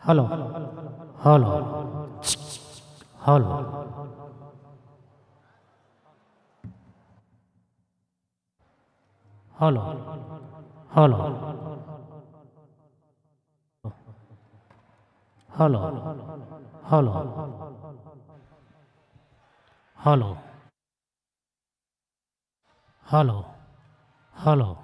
Hello. Hello. Hello. Hello. Hello. Hello. Hello. Hello. Hello. Hello.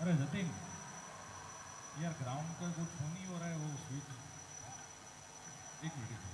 अरे जतिन यार ground का कुछ हो नहीं हो रहा है वो स्विच एक मिनट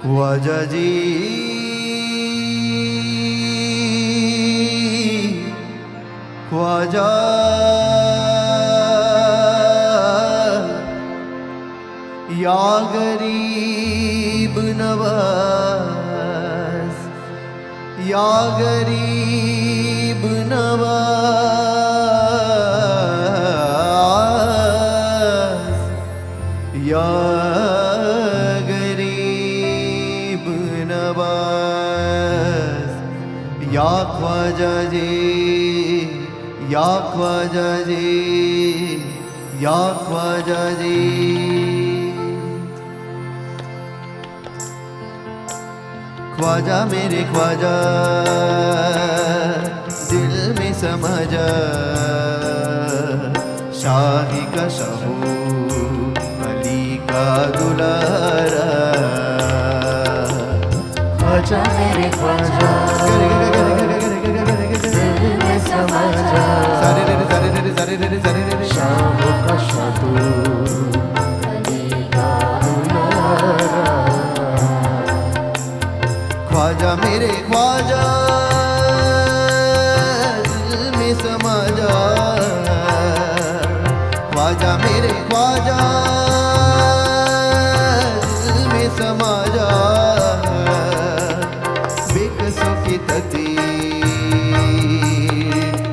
ख्वाजा जी ख्वाजा या गरीब नवाज या गरीब नवाज या गरीब ख्वाजा जी, या ख्वाजा जी। ख्वाजा मेरे ख्वाजा, दिल में समा जा, शाही का शाहू, अली का दुलारा। ख्वाजा मेरे ख्वाजा, दिल में समा जा, शाह का शाहू, अली का दुलारा। ख्वाजा मेरे ख्वाजा, दिल में समा जा, ख्वाजा मेरे ख्वाजा, दिल में समा जा। बेकसों की तकदीर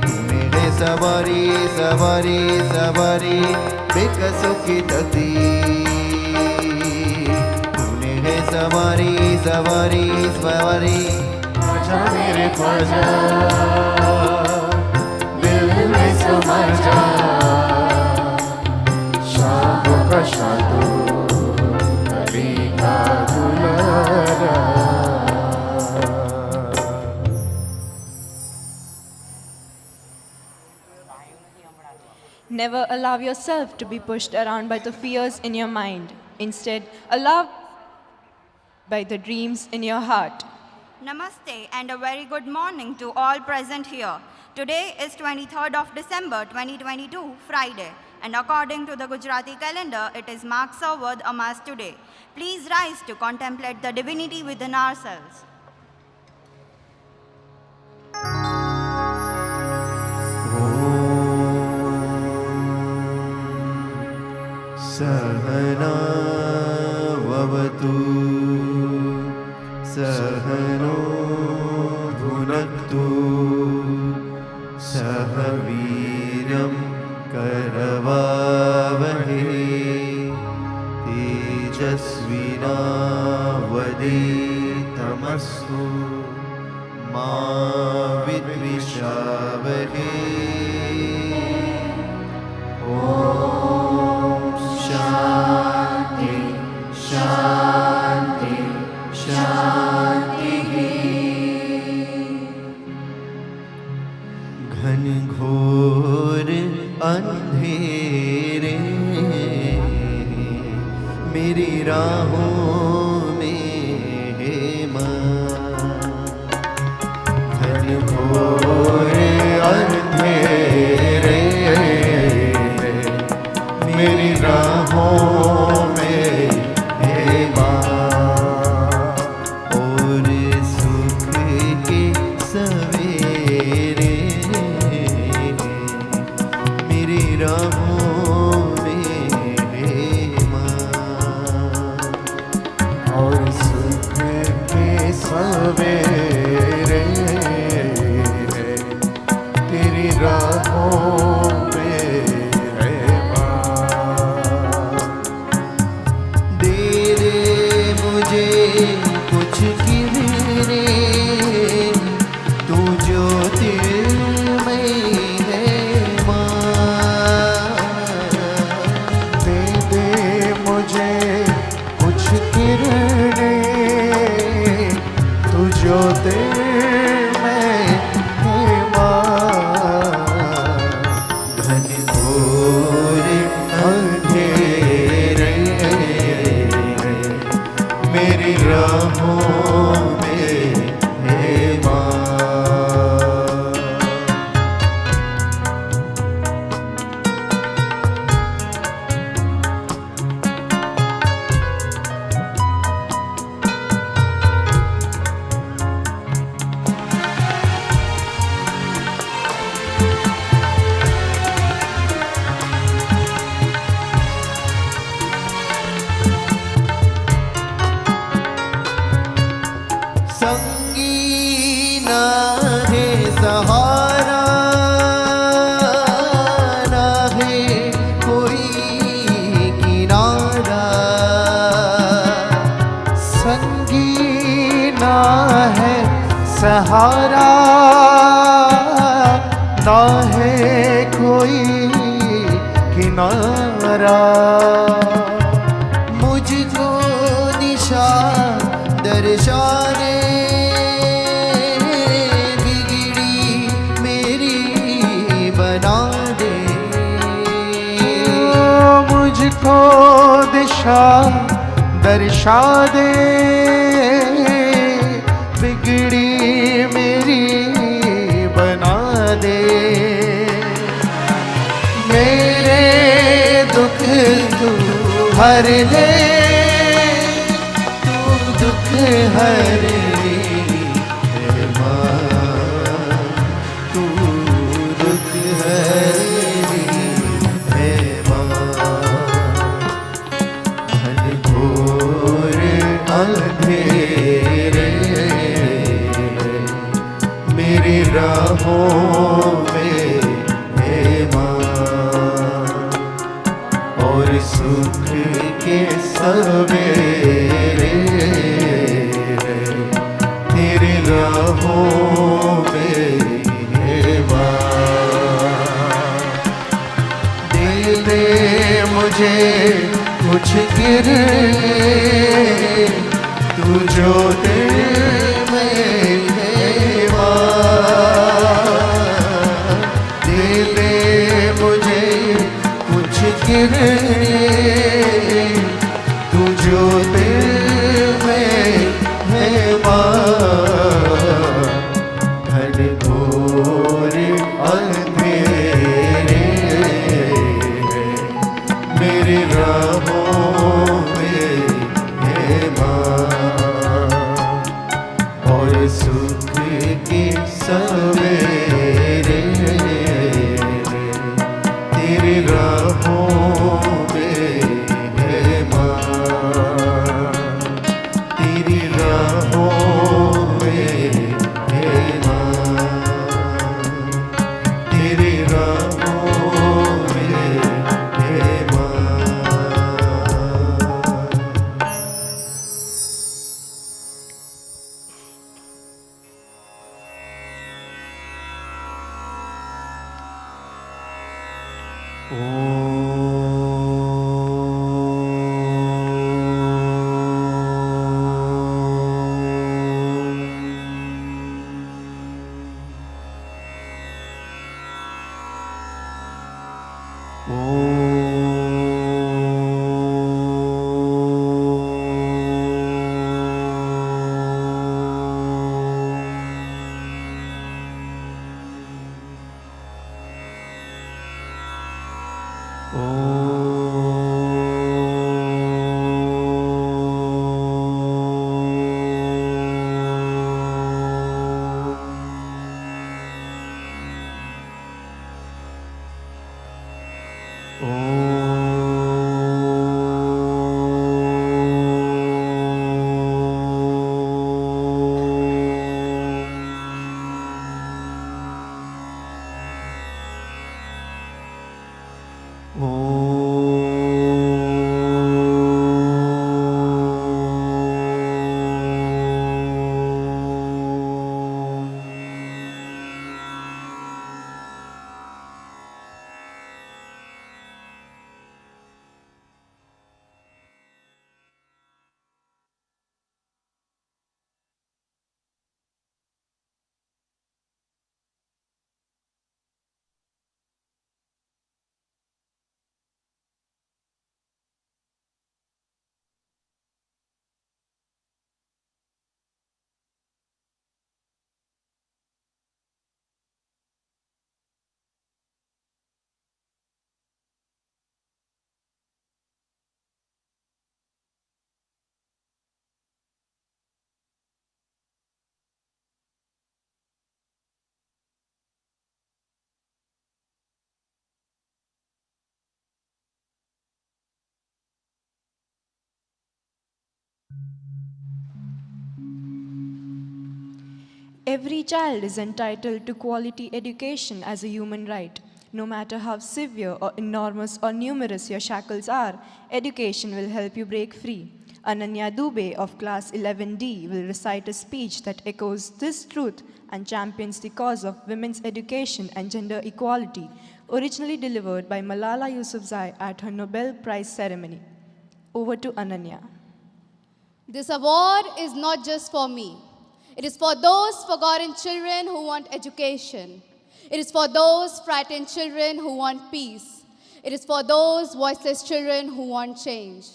तूने है सवारी सवारी सवारी, बेकसों की तकदीर तूने है सवारी सवारी सवारी। ख्वाजा मेरे ख्वाजा, दिल में समा जा, शाह का शाहू, अली का दुलारा। Never allow yourself to be pushed around by the fears in your mind. Instead, allow by the dreams in your heart. Namaste and a very good morning to all present here. Today is 23rd of December 2022, Friday, and according to the Gujarati calendar, it is Mag Samvat Amas today. Please rise to contemplate the divinity within ourselves. सहना ववतु सहनो भुनक्तु सह वीर्यं करवावहै तेजस्विनावधीतमस्तु मा विद्विषावहै। शांति शांति शांति। घनघोर अंधेरे मेरी राहों में है माँ, घनघोर अंधेरे मेरी राहों में है माँ। और सुख के सवेरे मेरी राहों में है माँ। और सुख के सवेरे तेरी राहों में है माँ। दे दे मुझे कुछ किरणें, तू ज्योतिर्मय है माँ। दे दे मुझे कुछ किरणें, तू ज्योतिर्मय है माँ। घनघोर अंधेरे मेरी राहों में है माँ। संगी ना है सहारा, ना है कोई किनारा। संगी ना है सहारा, ना है तुम्हारा। मुझको दिशा दर्शा दे, बिगड़ी मेरी बना दे। मुझको दिशा दर्शा दे, बिगड़ी मेरी बना दे। मेरे दुख तू हर ले, तू दुख हर ले माँ, तू दुख हर ले माँ। घनघोर अंधेरे मेरी राहों में है माँ, और सुख के सवेरे तेरी राहों में है माँ। दे दे मुझे कुछ किरने, तू जो दिल में है माँ। दे दे मुझे कुछ किरने, तू जो दिल में है माँ। घनघोर अंधेरे मेरी राहों में है माँ, और सुख की सवेरे तेरी राहों में है माँ, तेरी राहों में है माँ, तेरी राहों में है माँ। Every child is entitled to quality education as a human right. No matter how severe or enormous or numerous your shackles are, education will help you break free. Ananya Dubey of class 11D will recite a speech that echoes this truth and champions the cause of women's education and gender equality. originally delivered by Malala Yousafzai at her Nobel Prize ceremony. Over to Ananya. This award is not just for me. It is for those forgotten children who want education. It is for those frightened children who want peace. It is for those voiceless children who want change.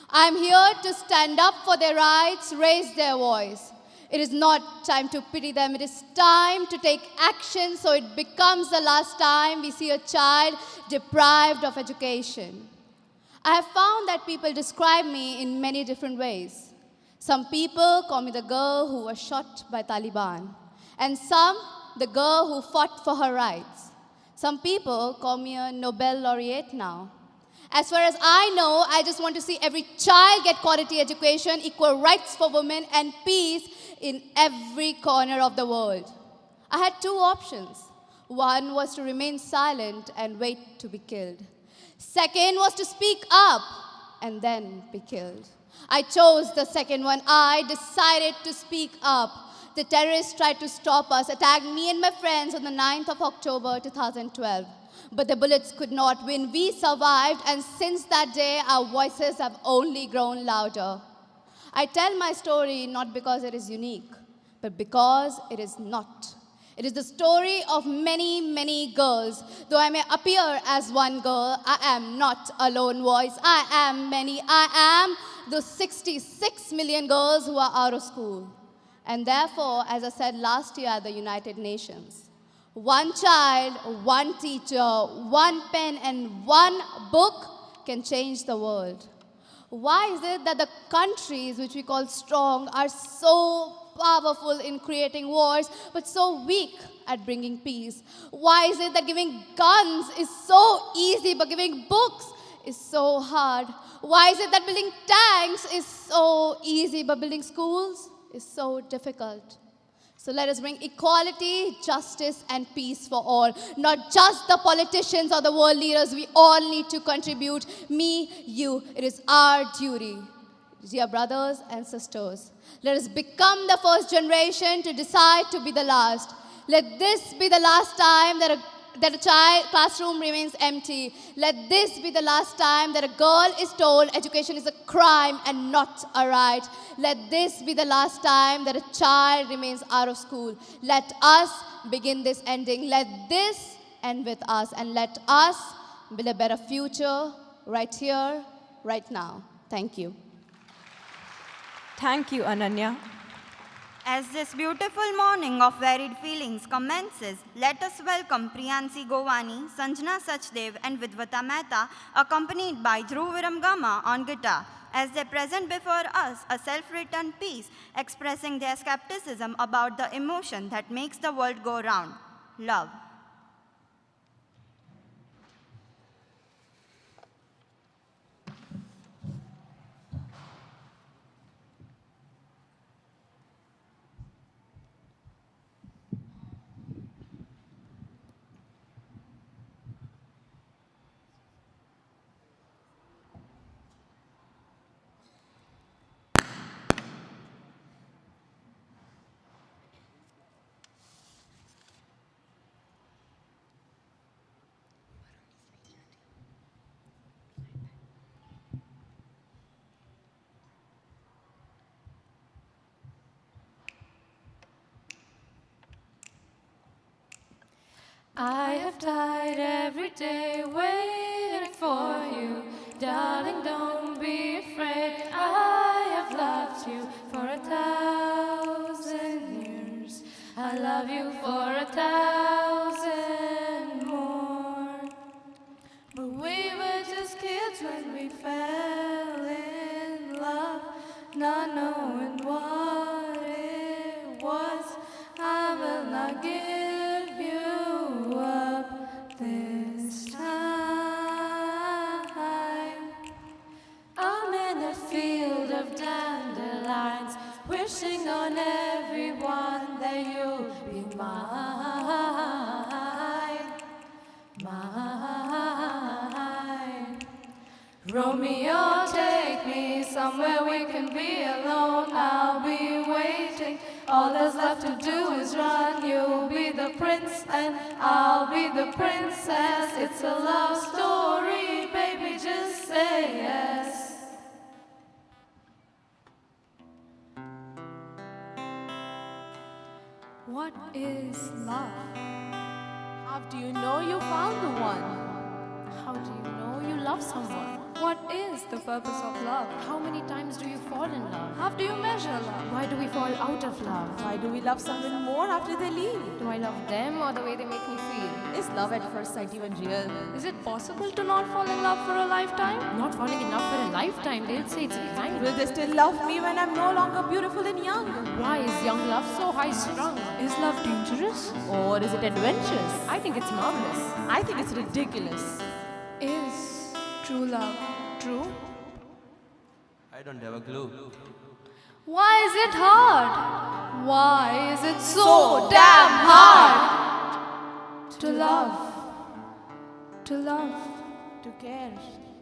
I am here to stand up for their rights, raise their voice. It is not time to pity them. It is time to take action so it becomes the last time we see a child deprived of education. I have found that people describe me in many different ways. Some people call me the girl who was shot by Taliban, and some the girl who fought for her rights. Some people call me a Nobel laureate now. As far as I know, I just want to see every child get quality education, equal rights for women, and peace in every corner of the world. I had two options. One was to remain silent and wait to be killed. Second was to speak up and then be killed. I chose the second one. I decided to speak up. The terrorists tried to stop us, attacked me and my friends on the 9th of October 2012. But the bullets could not win. We survived, and since that day, our voices have only grown louder. I tell my story not because it is unique, but because it is not. It is the story of many, many girls. Though I may appear as one girl, I am not a lone voice. I am many. I am the 66 million girls who are out of school. And therefore, as I said last year at the United Nations, one child, one teacher, one pen, and one book can change the world. Why is it that the countries which we call strong are so powerful in creating wars, but so weak at bringing peace? Why is it that giving guns is so easy, but giving books is so hard? Why is it that building tanks is so easy, but building schools is so difficult? So let us bring equality, justice, and peace for all. Not just the politicians or the world leaders. We all need to contribute. Me, you. It is our duty. Dear brothers and sisters, let us become the first generation to decide to be the last. Let this be the last time that a child classroom remains empty. Let this be the last time that a girl is told education is a crime and not a right. Let this be the last time that a child remains out of school. Let us begin this ending. Let this end with us, and let us build a better future right here, right now. Thank you. Thank you, Ananya. As this beautiful morning of varied feelings commences, let us welcome Priyansi Govani, Sanjana Sachdev, and Vidvata Mehta, accompanied by Dhruv Viramgama on guitar, as they present before us a self-written piece expressing their skepticism about the emotion that makes the world go round: love. I have died every day waiting for you. Darling, don't be afraid. I have loved you for 1,000 years. I love you for 1,000 more. But we were just kids when we fell in love, not knowing what it was. I will not give you up this time. I'm in a field of dandelions, wishing on everyone that you'll be mine, mine. Romeo, take me somewhere we can be alone. I'll be waiting. All there's left to do is run. You'll be the prince, and I'll be the princess. It's a love story, baby, just say yes. What is love? How do you know you found the one? How do you know you love someone? What is the purpose of love? How many times do you fall in love? How do you measure love? Why do we fall out of love? Why do we love someone more after they leave? Do I love them or the way they make me feel? Is love at first sight even real? Is it possible to not fall in love for a lifetime? Not falling in love for a lifetime, they'll say it's a crime. Will they still love me when I'm no longer beautiful and young? Why is young love so high strung? Is love dangerous? Or is it adventurous? I think it's marvelous. I think it's ridiculous. Is true love true? I don't have a clue. Why is it hard? Why is it so damn hard? To love, to care,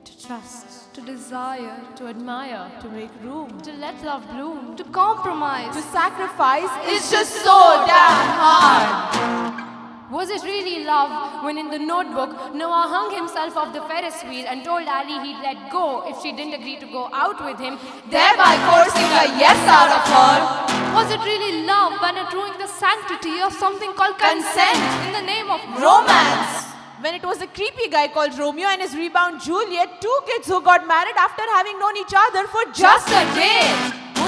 To trust, to desire, to admire, to make room, to let love bloom. to compromise, to sacrifice. It's just so damn hard. Was it really love when in the notebook Noah hung himself off the Ferris wheel and told Ali he'd let go if she didn't agree to go out with him, Thereby forcing a yes out of her. Was it really love when it ruined the sanctity of something called consent in the name of romance? When it was a creepy guy called Romeo and his rebound Juliet, two kids who got married after having known each other for just a day.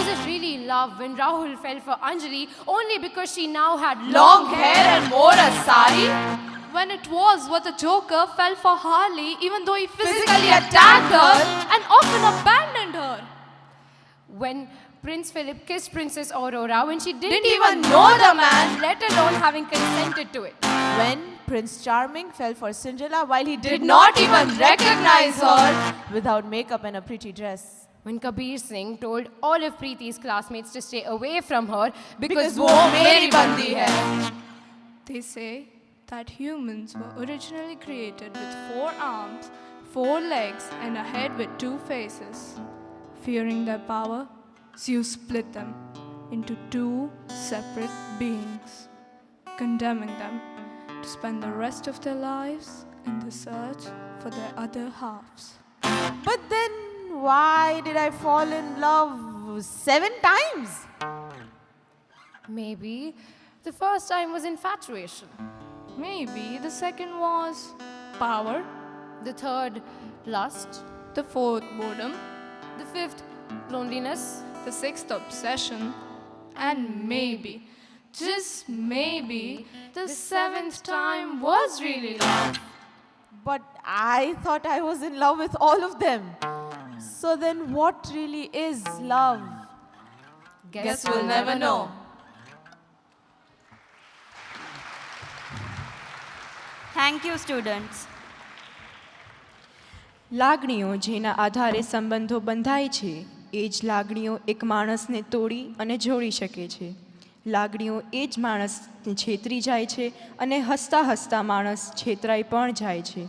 was it really love when Rahul fell for Anjali only because she now had Long hair and wore a sari? When it was what the Joker fell for Harley even though he physically attacked her and often abandoned her? When Prince Philip kissed Princess Aurora when she didn't even know the man, let alone having consented to it. When Prince Charming fell for Cinderella while he did not even recognize her without makeup and a pretty dress. When Kabir Singh told all of Preeti's classmates to stay away from her because wo meri bandi hai. They say that humans were originally created with 4 arms, 4 legs and a head with 2 faces. Fearing their power, Zeus split them into 2 separate beings, condemning them to spend the rest of their lives in the search for their other halves. But then, why did I fall in love 7 times? maybe the first time was infatuation. Maybe the second was power, The third, lust. the 4th boredom, The fifth, loneliness. the 6th obsession, and maybe, just maybe, the 7th time was really love. But I thought I was in love with all of them. So then what really is love? Guess we'll never know. Thank you, students. લાગણીઓ જેના આધારે સંબંધો બંધાય છે એ જ લાગણીઓ એક માણસને તોડી અને જોડી શકે છે. લાગણીઓ એ જ માણસને છેતરી જાય છે અને હસતા હસતા માણસ છેતરાઈ પણ જાય છે.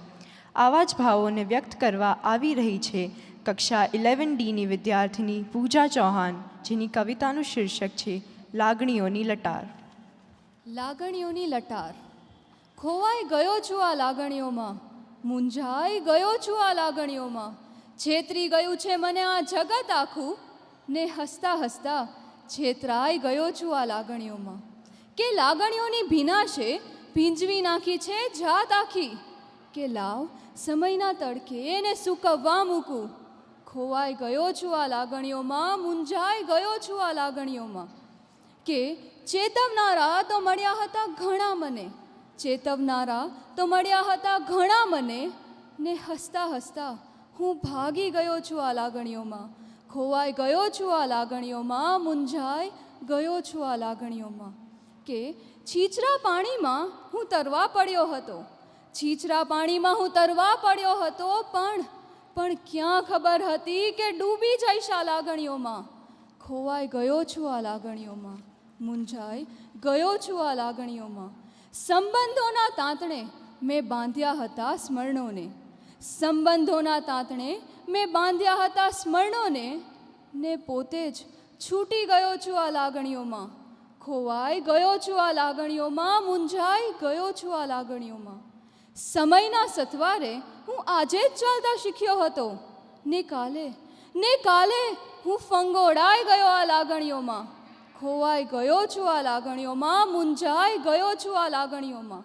આવા જ ભાવોને વ્યક્ત કરવા આવી રહી છે કક્ષા 11Dની વિદ્યાર્થિની પૂજા ચૌહાણ, જેની કવિતાનું શીર્ષક છે લાગણીઓની લટાર. લાગણીઓની લટાર. ખોવાઈ ગયો છું આ લાગણીઓમાં, મૂંઝાઈ ગયો છું આ લાગણીઓમાં, છેતરી ગયું છે મને આ જગત આખું, ને હસતા હસતા છેતરાઈ ગયો છું આ લાગણીઓમાં. કે લાગણીઓની ભીનાશે ભીંજવી નાખી છે જાત આખી, કે લાવ સમયના તડકે એને સૂકવવા મૂકું. ખોવાઈ ગયો છું આ લાગણીઓમાં, મૂંઝાઈ ગયો છું આ લાગણીઓમાં. કે ચેતવનારા તો મળ્યા હતા ઘણા મને, ચેતવનારા તો મળ્યા હતા ઘણા મને, ને હસતા હસતા હું ભાગી ગયો છું આ લાગણીઓમાં. ખોવાઈ ગયો છું આ લાગણીઓમાં, મૂંઝાઈ ગયો છું આ લાગણીઓમાં. કે છીછરા પાણીમાં હું તરવા પડ્યો હતો, છીછરા પાણીમાં હું તરવા પડ્યો હતો, પણ ક્યાં ખબર હતી કે ડૂબી જઈશ આ લાગણીઓમાં. ખોવાઈ ગયો છું આ લાગણીઓમાં, મૂંઝાઈ ગયો છું આ લાગણીઓમાં. સંબંધોના તાંતણે મેં બાંધ્યા હતા સ્મરણોને, સંબંધોના તાંતણે મેં બાંધ્યા હતા સ્મરણોને, ને પોતે જ છૂટી ગયો છું આ લાગણીઓમાં. ખોવાઈ ગયો છું આ લાગણીઓમાં, મૂંઝાઈ ગયો છું આ લાગણીઓમાં. સમયના સથવારે હું આજે જ ચાલતા શીખ્યો હતો, ને કાલે હું ફંગોળાઈ ગયો આ લાગણીઓમાં. ખોવાઈ ગયો છું આ લાગણીઓમાં, મૂંઝાઈ ગયો છું આ લાગણીઓમાં.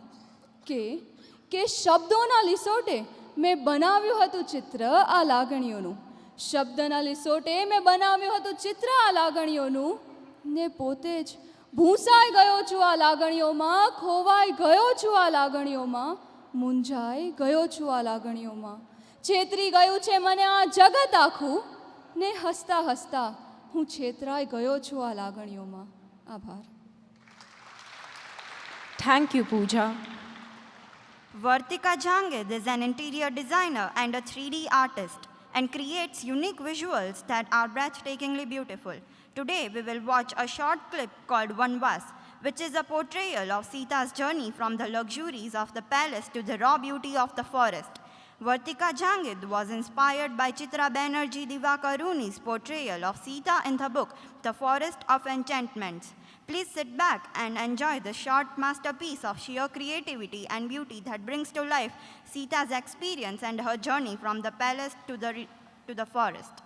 કે શબ્દોના લિસોટે મેં બનાવ્યું હતું ચિત્ર આ લાગણીઓનું. શબ્દના લિસોટે મેં બનાવ્યું હતું ચિત્ર આ લાગણીઓનું, ને પોતે જ ભૂંસાઈ ગયો છું આ લાગણીઓમાં. ખોવાઈ ગયો છું આ લાગણીઓમાં, મૂંઝાઈ ગયો છું આ લાગણીઓમાં. છેતરી ગયું છે મને આ જગત આખું, ને હસતા હસતા હું છેતરાઈ ગયો છું આ લાગણીઓમાં. આભાર. Thank you, Pooja. Vartika Jangid is an interior designer and a 3D artist and creates unique visuals that are breathtakingly beautiful. Today, we will watch a short clip called Vanvas, which is a portrayal of Sita's journey from the luxuries of the palace to the raw beauty of the forest. Vartika Jangid was inspired by Chitra Banerjee Divakaruni's portrayal of Sita in the book The Forest of Enchantments. Please sit back and enjoy the short masterpiece of sheer creativity and beauty that brings to life Sita's experience and her journey from the palace to the forest.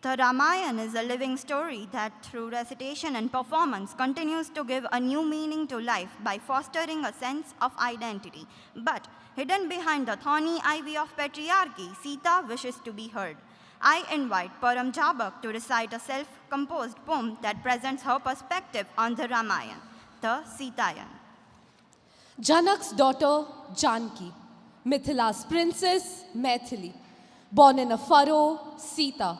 The Ramayana is a living story that, through recitation and performance, continues to give a new meaning to life by fostering a sense of identity. But hidden behind the thorny ivy of patriarchy, Sita wishes to be heard. I invite Param Jabak to recite a self-composed poem that presents her perspective on the Ramayana, the Sitayan. Janak's daughter, Janki, Mithila's princess, Maithili, born in a furrow, Sita,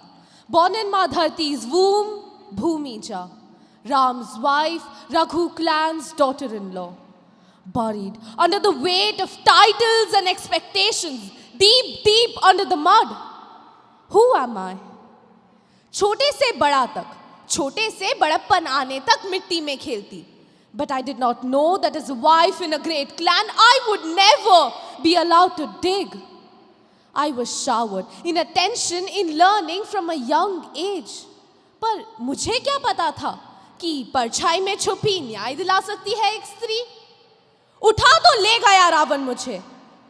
born in Madharti's womb, Bhumija, Ram's wife, Raghu clan's daughter-in-law, buried under the weight of titles and expectations, deep, deep under the mud. Who am I? छोटे से बड़ा तक, छोटे से बड़प्पन आने तक मिट्टी में खेलती. But I did not know that as a wife in a great clan, I would never be allowed to dig. I was showered in attention in learning from a young age. पर मुझे क्या पता था कि परछाई में छुपी न्याय दिला सकती है एक स्त्री. उठा तो ले गया रावण मुझे,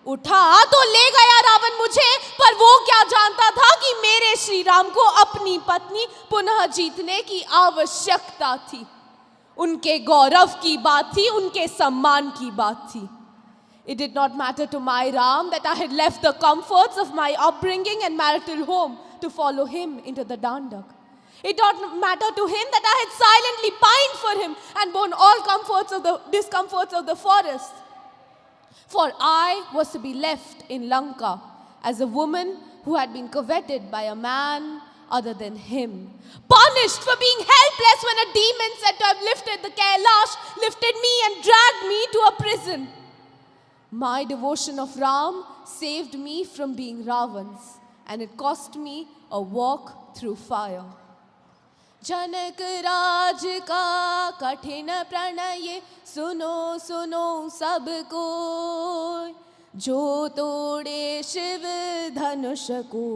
उठा तो ले गया रावण मुझे, पर वो क्या जानता था कि मेरे श्री राम को अपनी पत्नी पुनः जीतने की आवश्यकता थी. उनके गौरव की बात थी, उनके सम्मान की बात थी. It did not matter to my Ram that I had left the comforts of my upbringing and marital home to follow him into the Dandak. It did not matter to him that I had silently pined for him and borne all discomforts of the forest. For I was to be left in Lanka as a woman who had been coveted by a man other than him, punished for being helpless when a demon said to have lifted the Kailash, lifted me and dragged me to a prison. My devotion of Ram saved me from being Ravan's, and it cost me a walk through fire. जनक राज का कठिन प्रणय सुनो सुनो सब कोई, जो तोड़े शिव धनुष को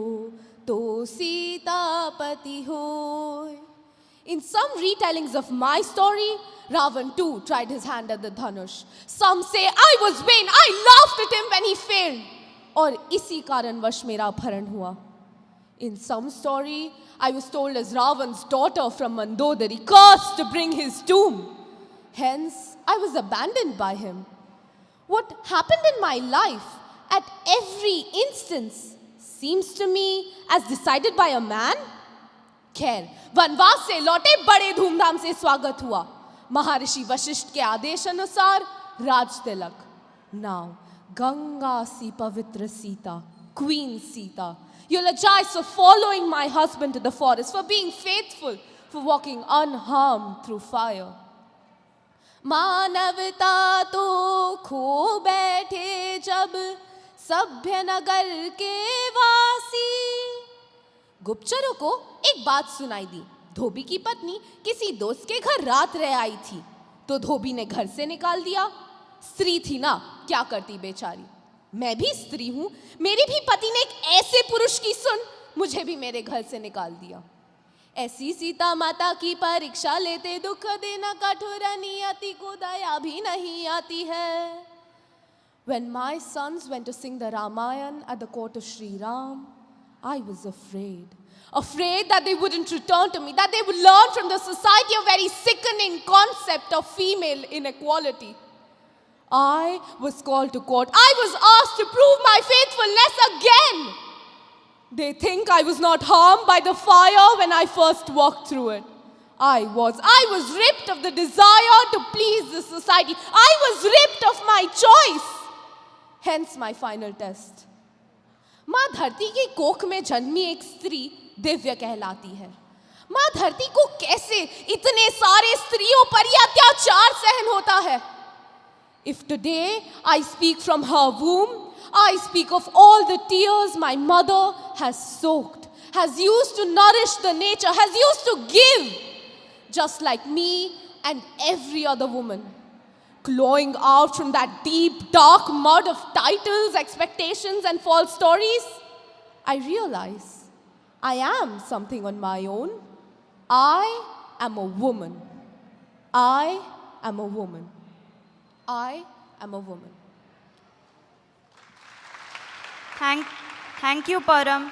तो सीतापति होय. In some retellings of my story, Ravan too tried his hand at the Dhanush. Some say I was vain, I laughed at him when he failed, और इसी कारणवश मेरा अपहरण हुआ. In some story, I was told as Ravan's daughter from Mandodari, cursed to bring his doom. Hence, I was abandoned by him. What happened in my life at every instance seems to me as decided by a man. खैर, वनवास से लौटे बड़े धूमधाम से स्वागत हुआ. महर्षि वशिष्ठ के आदेश अनुसार Raj Tilak. Now, Ganga si pavitra Sita, Queen Sita, eulogize for following my husband to the forest, for being faithful, for walking unharmed through fire. मानवता तो खो बैठे जब सभ्य नगर के वासी। गुप्तचरों को एक बात सुनाई दी। धोबी की पत्नी किसी दोस्त के घर रात रह आई थी, तो धोबी ने घर से निकाल दिया। स्त्री थी ना, क्या करती बेचारी। मैं भी स्त्री हूं, मेरे भी पति ने एक ऐसे पुरुष की सुन मुझे भी मेरे घर से निकाल दिया। ऐसी सीता माता की परीक्षा लेते दुख देना कठोर नियति को दया भी नहीं आती है। When my sons went to sing the Ramayana at the court of Sri Ram, I was afraid. Afraid that they wouldn't return to me, that they would learn from the society a very sickening concept of female inequality. I was called to court. I was asked to prove my faithfulness again. They think I was not harmed by the fire when I first walked through it. I was ripped of the desire to please the society. I was ripped of my choice. Hence my final test. माँ धरती की कोख में जन्मी एक स्त्री दिव्य कहलाती है। माँ धरती को कैसे इतने सारे स्त्रियों पर यह अत्याचार सहन होता है? If today I speak from her womb, I speak of all the tears my mother has soaked, has used to nourish the nature, has used to give, just like me and every other woman. Clawing out from that deep, dark mud of titles, expectations, and false stories, I realize I am something on my own. I am a woman. I am a woman. I am a woman. Thank you, Param.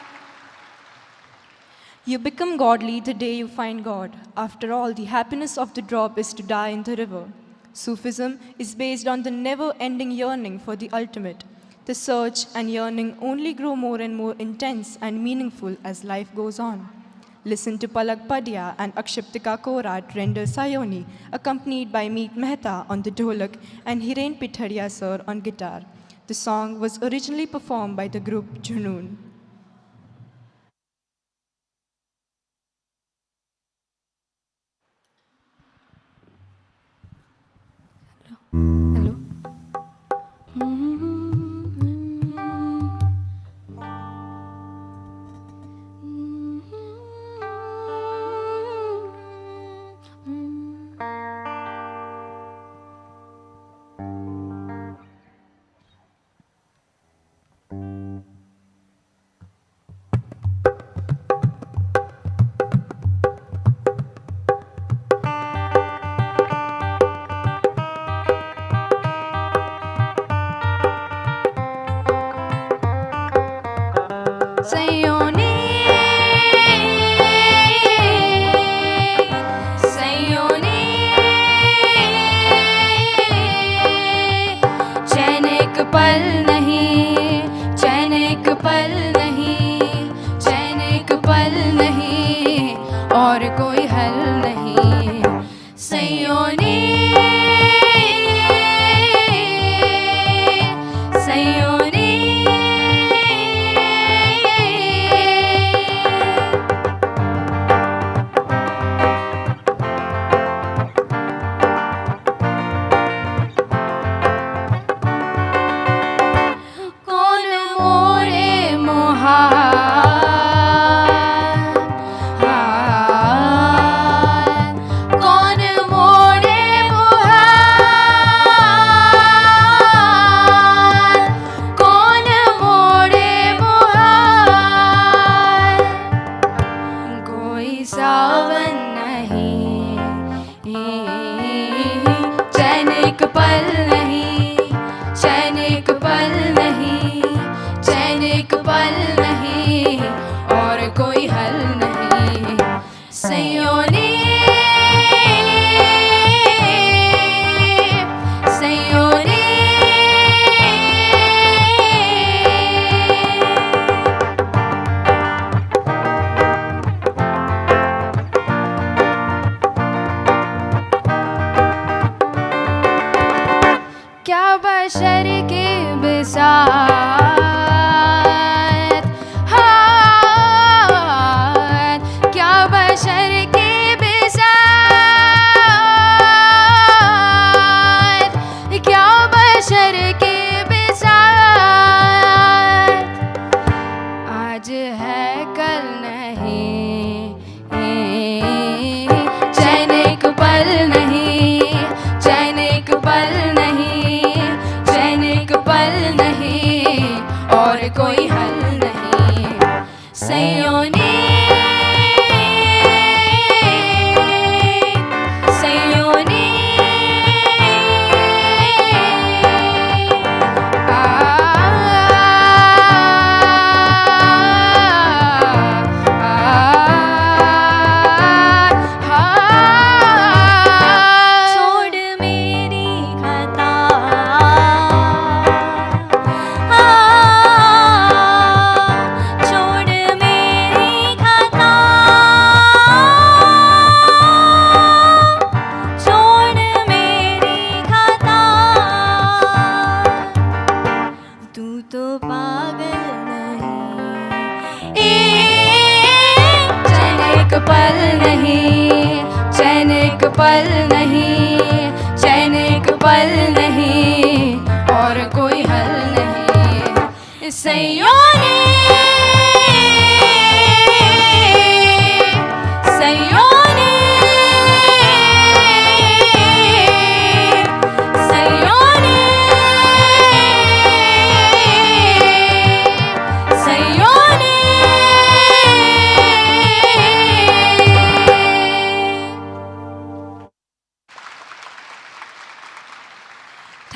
You become godly the day you find God. After all, the happiness of the drop is to die in the river. Sufism is based on the never-ending yearning for the ultimate. The search and yearning only grow more and more intense and meaningful as life goes on. Listen to Palak Padya and Akshiptika Korat render Sayoni, accompanied by Meet Mehta on the dholak and Hiren Pitharia sir on guitar. The song was originally performed by the group Junoon. आज है कल नहीं, चैन एक पल नहीं, चैन एक पल नहीं, चैन एक पल नहीं, और कोई हल नहीं। सैयों ने पल नहीं, चैन एक पल नहीं, और कोई हल नहीं। सैयों ने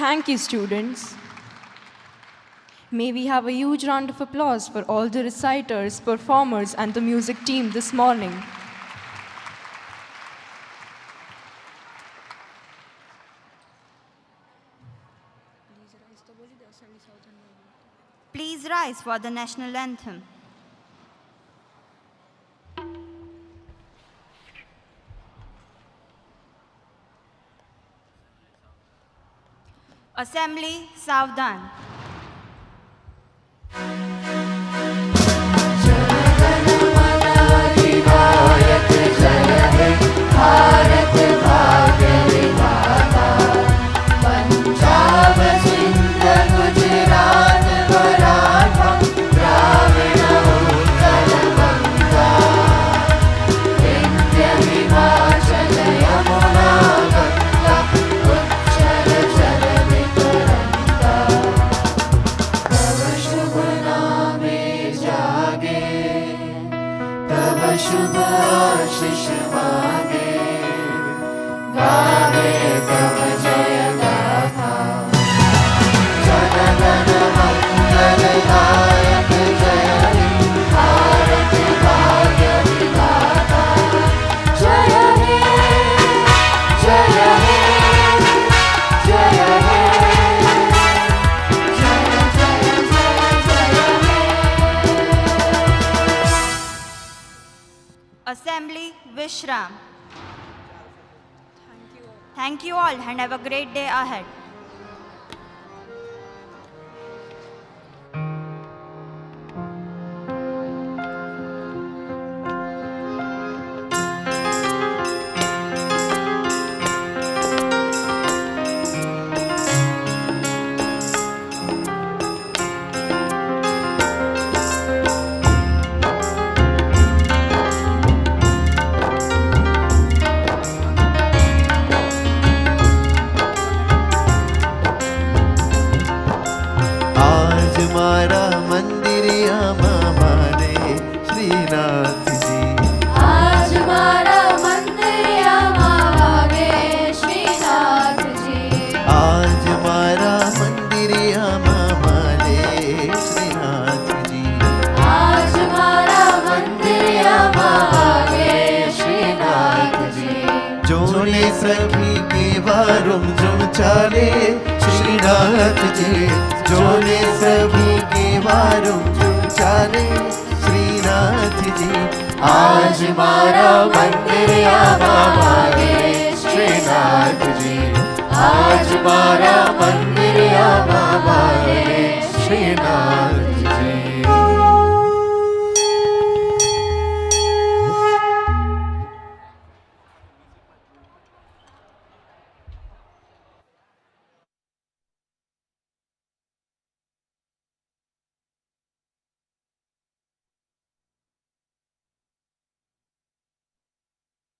Thank you, students. May we have a huge round of applause for all the reciters, performers, and the music team this morning. Please rise for the national anthem. Assembly, Savdan. शुभ आशीष मांगे, गावे तब जय गाथा। जन गण मंगलदायक जय हे, भारत भाग्य विधाता। जय हे, जय हे, जय हे, जय जय जय जय हे। Assembly, Vishram. Thank you all and have a great day ahead. हमारा मंदिर माने श्रीनाथ जी। आज हमारा मंदिर माने श्रीनाथ जी। आज हमारा मंदिर माने श्रीनाथ जी। आज हमारा मंदिर माने श्रीनाथ जी। जोने सखी के वारुम जुम चाले श्रीनाथ जी। जोने सभी के वारुम जुम चाले श्रीनाथ जी। आज हमारा मंदिर माने श्रीनाथ जी। आज हमारा